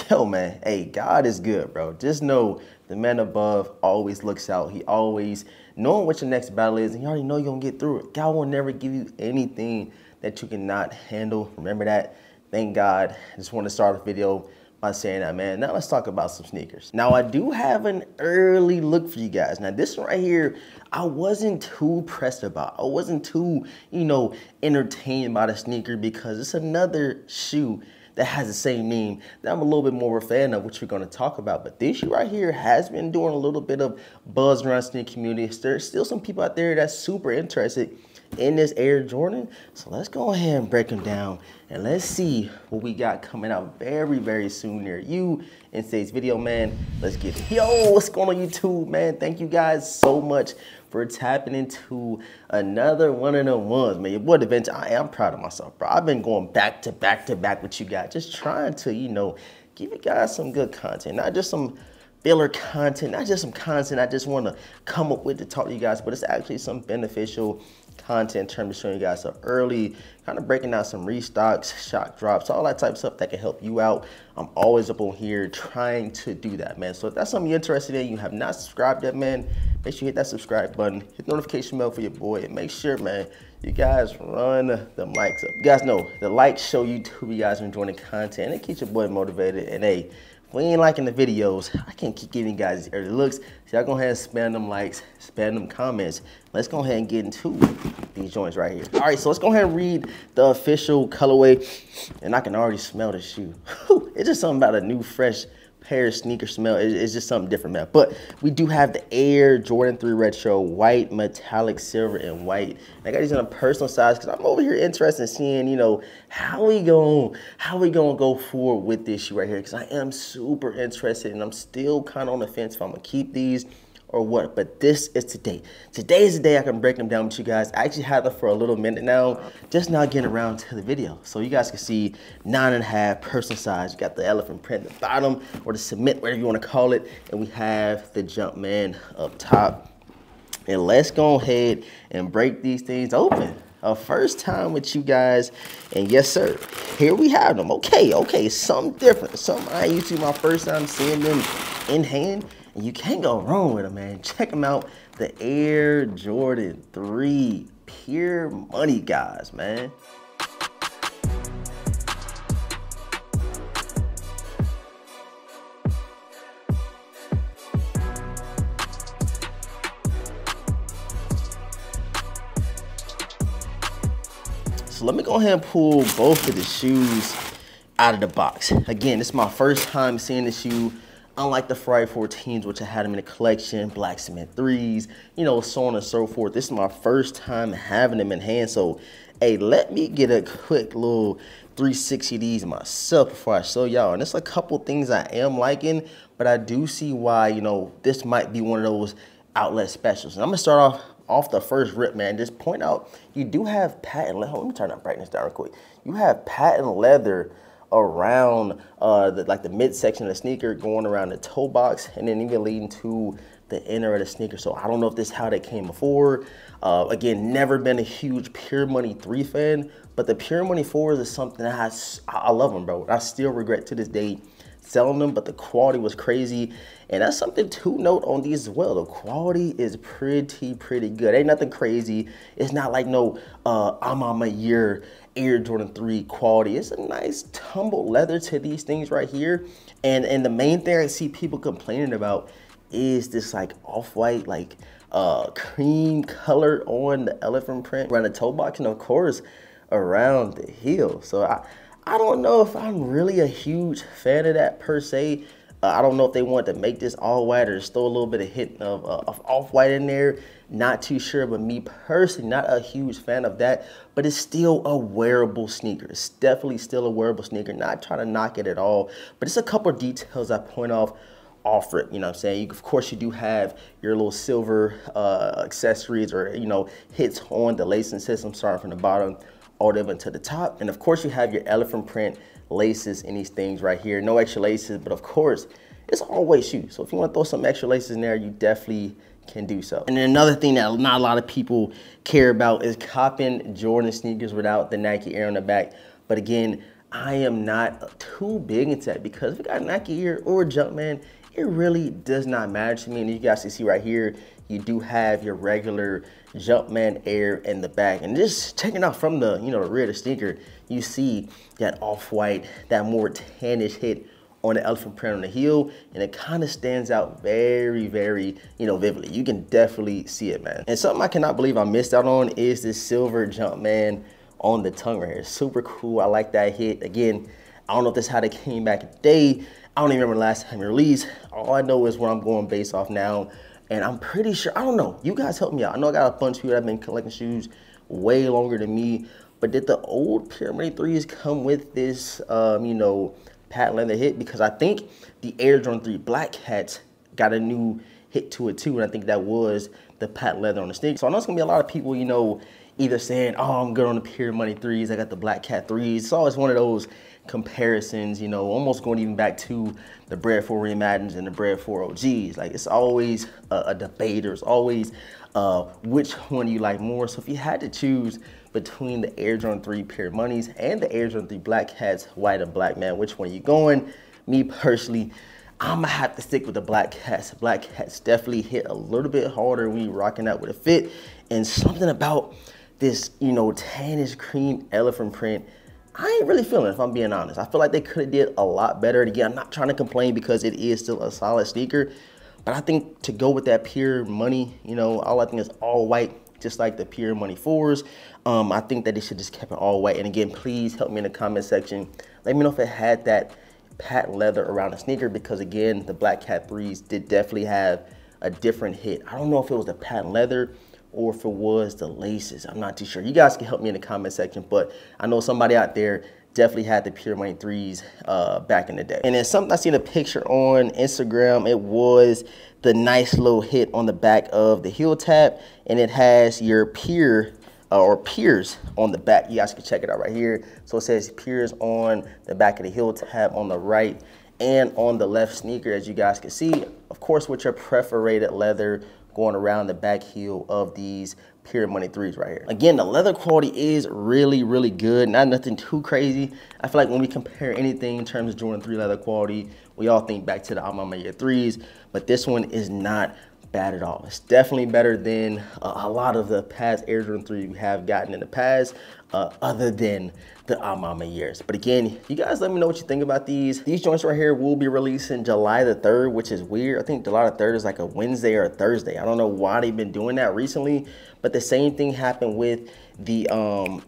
Yo, man, hey, God is good, bro. Just know the man above always looks out. He always knowing what your next battle is, and you already know you're gonna get through it. God will never give you anything that you cannot handle. Remember that. Thank God. I just want to start a video by saying that, man. Now let's talk about some sneakers. Now I do have an early look for you guys. Now this one right here, I wasn't too pressed about. I wasn't too, entertained by the sneaker because it's another shoe that has the same name that I'm a little bit more of a fan of, which we're gonna talk about. But this shoe right here has been doing a little bit of buzz around the sneaker community. There's still some people out there that's super interested in this Air Jordan. So let's go ahead and break them down and let's see what we got coming out very, very soon near you in today's video, man. Let's get it. Yo, what's going on YouTube, man? Thank you guys so much for tapping into another one of them ones, man. Your boy DaVinci, I'm proud of myself, bro. I've been going back to back with you guys, just trying to, give you guys some good content, not just some filler content, not just some content I just want to come up with to talk to you guys, but it's actually some beneficial content in terms of showing you guys some early, kind of breaking down some restocks, shock drops, all that type of stuff that can help you out. I'm always up on here trying to do that, man. So if that's something you're interested in, you have not subscribed yet, man, make sure you hit that subscribe button, hit the notification bell for your boy, and make sure, man, you guys run the mics up. You guys know the likes show YouTube you guys are enjoying the content, and it keeps your boy motivated. And hey, if we ain't liking the videos, I can't keep giving you guys these early looks. So y'all go ahead and spam them likes, spam them comments. Let's go ahead and get into these joints right here. All right, so let's go ahead and read the official colorway. And I can already smell the shoe. It's just something about a new, fresh pair of sneaker smell. It's just something different, man. But we do have the Air Jordan 3 Retro, white, metallic, silver, and white. And I got these in a personal size because I'm over here interested in seeing, how we gonna go forward with this shoe right here, because I am super interested and I'm still kind of on the fence if I'm gonna keep these or what. But this is today. Today is the day I can break them down with you guys. I actually had them for a little minute now, just now getting around to the video. So you guys can see 9.5 personal size. You got the elephant print at the bottom, or the cement, whatever you want to call it. And we have the Jumpman up top. And let's go ahead and break these things open. First time with you guys, and yes sir, here we have them. Okay, something different, something I used to my first time seeing them in hand, and you can't go wrong with them, man. Check them out, the Air Jordan 3, pure money, guys, man. So let me go ahead and pull both of the shoes out of the box. Again, this is my first time seeing the shoe. Unlike the Ferrari 14s, which I had them in the collection, black cement 3s, so on and so forth. This is my first time having them in hand. So, hey, let me get a quick little 360 these myself before I show y'all. And there's a couple things I am liking, but I do see why, this might be one of those outlet specials. And I'm gonna start off the first rip, man. Just point out, you do have patent leather. Let me turn that brightness down real quick. You have patent leather around the midsection of the sneaker, going around the toe box, and then even leading to the inner of the sneaker. So I don't know if this is how they came before. Again, never been a huge Pure Money 3 fan, but the Pure Money 4s is something that I love them, bro. I still regret to this day selling them, but the quality was crazy. And that's something to note on these as well. The quality is pretty good. Ain't nothing crazy. It's not like no I'm on my year Air Jordan 3 quality. It's a nice tumbled leather to these things right here. And the main thing I see people complaining about is this like off-white, like cream color on the elephant print around the toe box, and of course around the heel. So I don't know if I'm really a huge fan of that per se. I don't know if they want to make this all white or just throw a little bit of hint of off-white in there. Not too sure, but me personally, not a huge fan of that. But it's still a wearable sneaker. It's definitely still a wearable sneaker. Not trying to knock it at all, but it's a couple of details I point off rip. You know what I'm saying? Of course, you do have your little silver accessories or hits on the lacing system, starting from the bottom all the way up to the top. And of course, you have your elephant print laces in these things right here. No extra laces, but of course, it's an all-white shoe. So if you want to throw some extra laces in there, you definitely can do so. And then another thing that not a lot of people care about is copping Jordan sneakers without the Nike Air on the back. But again, I am not too big into that because if you got Nike Air or Jumpman, it really does not matter to me. And you guys can see right here, you do have your regular Jumpman Air in the back. And just checking out from the, the rear of the sneaker, you see that off-white, that more tannish hit on the elephant print on the heel, and it kind of stands out very, very, vividly. You can definitely see it, man. And something I cannot believe I missed out on is this silver Jumpman on the tongue right here. Super cool. I like that hit. Again, I don't know if that's how they came back in the day. I don't even remember the last time it released. All I know is where I'm going based off now. And I'm pretty sure, I don't know. You guys help me out. I know I got a bunch of people that have been collecting shoes way longer than me. But did the old Pyramid 3s come with this, patent leather hit? Because I think the Air Jordan 3 Black Cats got a new hit to it too. And I think that was the patent leather on the sneaker. So I know it's going to be a lot of people, either saying, oh, I'm good on the Pure Money 3s, I got the Black Cat 3s. It's always one of those comparisons, almost going even back to the Bred 4 Reimagined and the Bred 4 OGs. Like, it's always a debate. There's always which one you like more. So if you had to choose between the Air Jordan 3 Pure Moneys and the Air Jordan 3 Black Cats, white and black, man, which one are you going? Me personally, I'm gonna have to stick with the Black Cats. Black Cats definitely hit a little bit harder when you're rocking out with a fit, and something about this, tannish cream elephant print, I ain't really feeling it, if I'm being honest. I feel like they could have did a lot better. And again, I'm not trying to complain because it is still a solid sneaker, but I think to go with that Pure Money, all I think is all white, just like the Pure Money 4s. I think that they should just kept it all white. And again, please help me in the comment section. Let me know if it had that patent leather around the sneaker, because again, the Black Cat 3s did definitely have a different hit. I don't know if it was the patent leather or if it was the laces. I'm not too sure. You guys can help me in the comment section, but I know somebody out there definitely had the Pure Money 3s back in the day. And then something I seen a picture on Instagram, it was the nice little hit on the back of the heel tab, and it has your Pure or Piers on the back. You guys can check it out right here. So it says Piers on the back of the heel tab on the right and on the left sneaker, as you guys can see. Of course, with your perforated leather going around the back heel of these Pure Money 3s right here. Again, the leather quality is really, really good. Not nothing too crazy. I feel like when we compare anything in terms of Jordan 3 leather quality, we all think back to the Alma Mater 3s, but this one is not bad at all. It's definitely better than a lot of the past Air Jordan 3 we have gotten in the past, other than the Alma Maters. But again, you guys let me know what you think about these. These joints right here will be releasing July the 3rd, which is weird. I think July the 3rd is like a Wednesday or a Thursday. I don't know why they've been doing that recently, but the same thing happened with the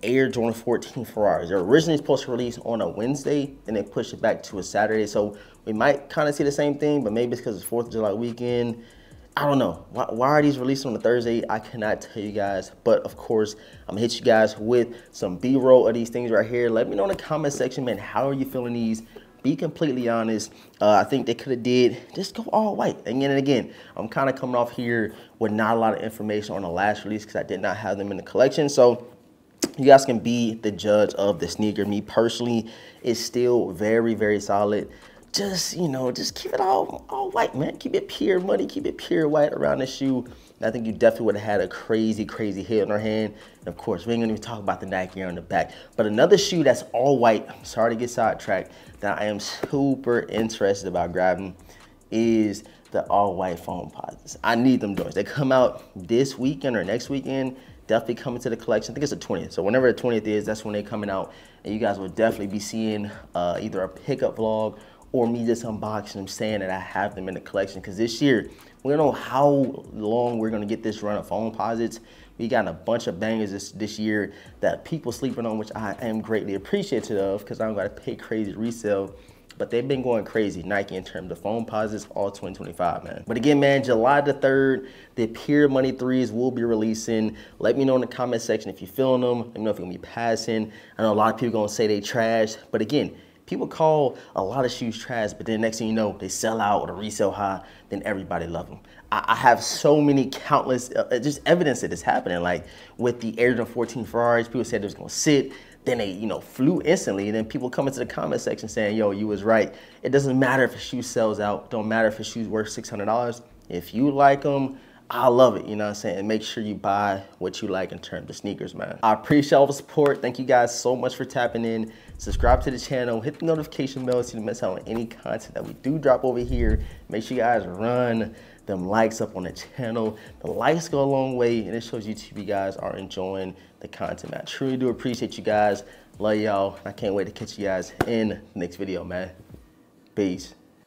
Air Jordan 14 Ferraris. They're originally supposed to release on a Wednesday, and they pushed it back to a Saturday. So we might kind of see the same thing, but maybe it's because it's 4th of July weekend. I don't know. Why are these released on a Thursday? I cannot tell you guys. But of course, I'm gonna hit you guys with some B-roll of these things right here. Let me know in the comment section, man, how are you feeling these? Be completely honest. I think they could have did just go all white. Again and again, I'm kind of coming off here with not a lot of information on the last release because I did not have them in the collection. So you guys can be the judge of the sneaker. Me personally, it's still very, very solid. Just, just keep it all white, man. Keep it Pure Money, keep it pure white around the shoe. And I think you definitely would have had a crazy, crazy hit on our hand. And of course, we ain't gonna even talk about the Nike Air on the back. But another shoe that's all white, I'm sorry to get sidetracked, that I am super interested about grabbing is the all white Foamposites. I need them joints. They come out this weekend or next weekend. Definitely coming to the collection. I think it's the 20th. So whenever the 20th is, that's when they're coming out. And you guys will definitely be seeing either a pickup vlog or me just unboxing them, saying that I have them in the collection. Because this year, we don't know how long we're going to get this run of Foamposites. We got a bunch of bangers this year that people sleeping on, which I am greatly appreciative of because I don't got to pay crazy resale. But they've been going crazy, Nike, in terms of Foamposites all 2025, man. But again, man, July the 3rd, the Pure Money 3s will be releasing. Let me know in the comment section if you're feeling them. Let me know if you're going to be passing. I know a lot of people going to say they trash. But again, people call a lot of shoes trash, but then next thing you know, they sell out or the resale high, then everybody love them. I have so many countless, just evidence that it's happening. Like with the Air Jordan 14 Ferraris, people said it was gonna sit, then they, flew instantly. And then people come into the comment section saying, yo, you was right. It doesn't matter if a shoe sells out. Don't matter if a shoe's worth $600. If you like them, I love it, you know what I'm saying? And make sure you buy what you like in terms of sneakers, man. I appreciate all the support. Thank you guys so much for tapping in. Subscribe to the channel, hit the notification bell so you don't miss out on any content that we do drop over here. Make sure you guys run them likes up on the channel. The likes go a long way, and it shows YouTube you guys are enjoying the content, man. I truly do appreciate you guys. Love y'all. I can't wait to catch you guys in the next video, man. Peace.